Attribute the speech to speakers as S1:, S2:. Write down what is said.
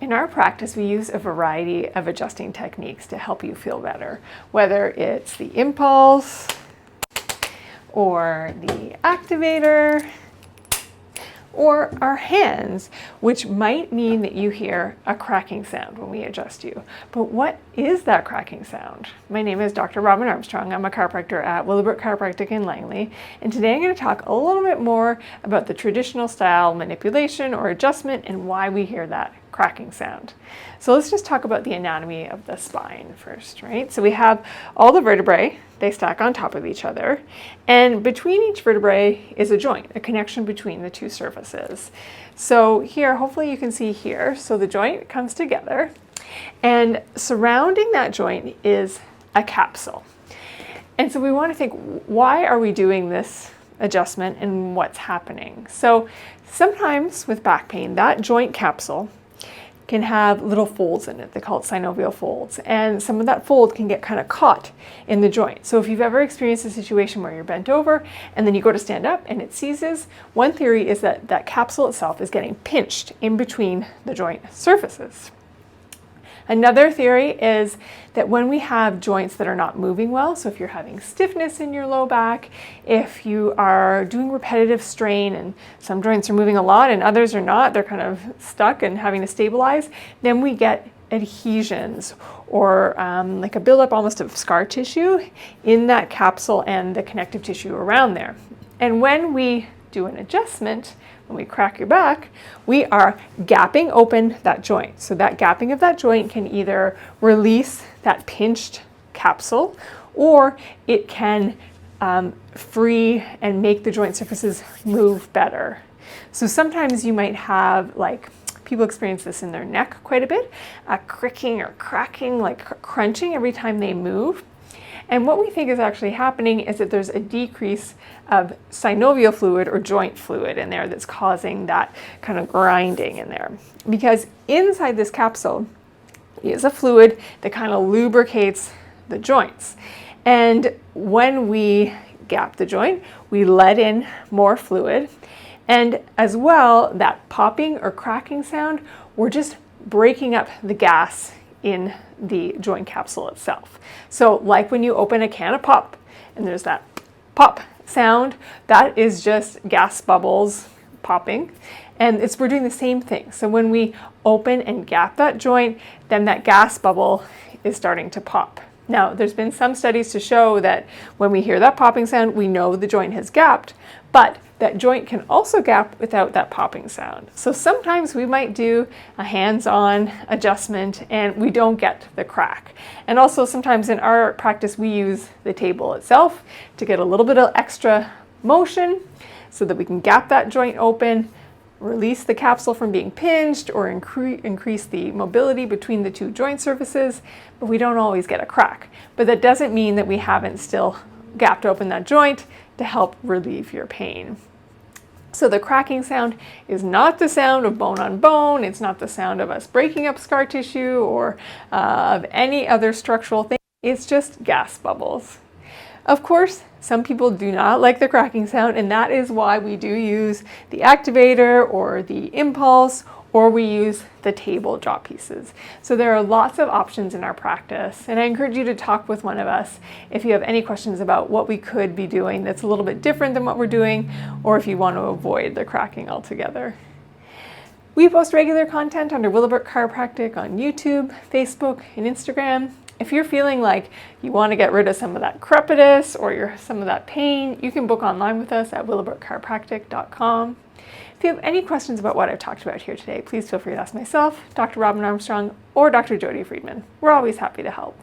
S1: In our practice, we use a variety of adjusting techniques to help you feel better, whether it's the impulse or the activator or our hands, which might mean that you hear a cracking sound when we adjust you. But what is that cracking sound? My name is Dr. Robin Armstrong. I'm a chiropractor at Willowbrook Chiropractic in Langley, and today I'm going to talk a little bit more about the traditional style manipulation or adjustment and why we hear that cracking sound. So let's just talk about the anatomy of the spine first, right? So we have all the vertebrae, they stack on top of each other, and between each vertebrae is a joint, a connection between the two surfaces. So here, hopefully you can see here, so the joint comes together, and surrounding that joint is a capsule. And so we want to think, why are we doing this adjustment and what's happening? So sometimes with back pain, that joint capsule can have little folds in it. They call it synovial folds. And some of that fold can get kind of caught in the joint. So if you've ever experienced a situation where you're bent over and then you go to stand up and it seizes, one theory is that that capsule itself is getting pinched in between the joint surfaces. Another theory is that when we have joints that are not moving well, so if you're having stiffness in your low back, if you are doing repetitive strain and some joints are moving a lot and others are not, they're kind of stuck and having to stabilize, then we get adhesions or like a buildup almost of scar tissue in that capsule and the connective tissue around there. And when we do an adjustment, when we crack your back, we are gapping open that joint. So that gapping of that joint can either release that pinched capsule, or it can free and make the joint surfaces move better. So sometimes you might have, like, people experience this in their neck quite a bit, cricking or cracking, like crunching every time they move. And what we think is actually happening is that there's a decrease of synovial fluid or joint fluid in there that's causing that kind of grinding in there. Because inside this capsule is a fluid that kind of lubricates the joints. And when we gap the joint, we let in more fluid. And as well, that popping or cracking sound, we're just breaking up the gas in the joint capsule itself. So like when you open a can of pop and there's that pop sound, that is just gas bubbles popping, and we're doing the same thing. So when we open and gap that joint, then that gas bubble is starting to pop. Now, there's been some studies to show that when we hear that popping sound, we know the joint has gapped, but that joint can also gap without that popping sound. So sometimes we might do a hands-on adjustment and we don't get the crack. And also sometimes in our practice, we use the table itself to get a little bit of extra motion so that we can gap that joint open, release the capsule from being pinched, or increase the mobility between the two joint surfaces, but we don't always get a crack. But that doesn't mean that we haven't still gapped open that joint to help relieve your pain. So the cracking sound is not the sound of bone on bone, it's not the sound of us breaking up scar tissue or of any other structural thing, it's just gas bubbles. Of course, some people do not like the cracking sound, and that is why we do use the activator or the impulse, or we use the table drop pieces. So there are lots of options in our practice, and I encourage you to talk with one of us if you have any questions about what we could be doing that's a little bit different than what we're doing, or if you want to avoid the cracking altogether. We post regular content under Willowbrook Chiropractic on YouTube, Facebook, and Instagram. If you're feeling like you want to get rid of some of that crepitus or some of that pain, you can book online with us at willowbrookchiropractic.com. If you have any questions about what I've talked about here today, please feel free to ask myself, Dr. Robin Armstrong, or Dr. Jody Freedman. We're always happy to help.